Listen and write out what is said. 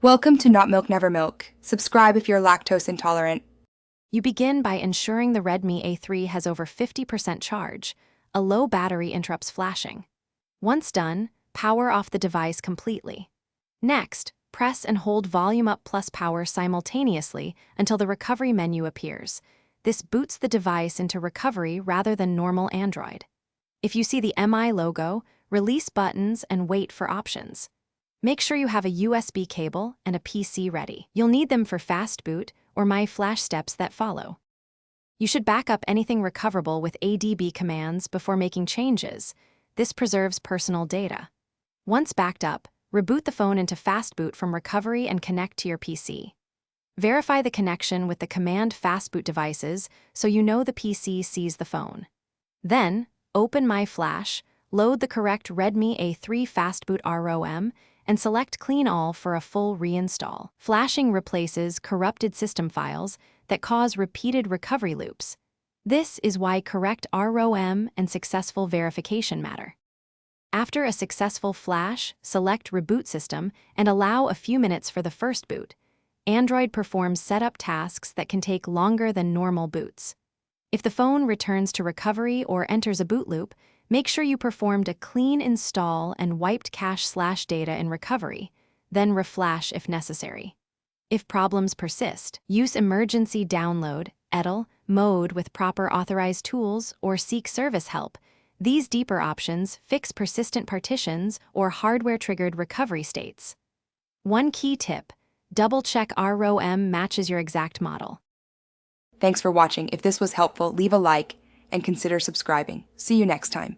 Welcome to Not Milk Never Milk. Subscribe if you're lactose intolerant. You begin by ensuring the Redmi A3 has over 50% charge. A low battery interrupts flashing. Once done, power off the device completely. Next, press and hold volume up plus power simultaneously until the recovery menu appears. This boots the device into recovery rather than normal Android. If you see the MI logo, release buttons and wait for options. Make sure you have a USB cable and a PC ready. You'll need them for fast boot or my flash steps that follow. You should back up anything recoverable with ADB commands before making changes. This preserves personal data. Once backed up, reboot the phone into fast boot from recovery and connect to your PC. Verify the connection with the command fast boot devices so you know the PC sees the phone. Then, open My Flash, load the correct Redmi A3 Fastboot ROM, and select Clean All for a full reinstall. Flashing replaces corrupted system files that cause repeated recovery loops. This is why correct ROM and successful verification matter. After a successful flash, select Reboot System and allow a few minutes for the first boot. Android performs setup tasks that can take longer than normal boots. If the phone returns to recovery or enters a boot loop, make sure you performed a clean install and wiped cache/data in recovery, then reflash if necessary. If problems persist, use emergency download, ETL, mode with proper authorized tools or seek service help. These deeper options fix persistent partitions or hardware-triggered recovery states. One key tip: double-check ROM matches your exact model. Thanks for watching. If this was helpful, leave a like and consider subscribing. See you next time.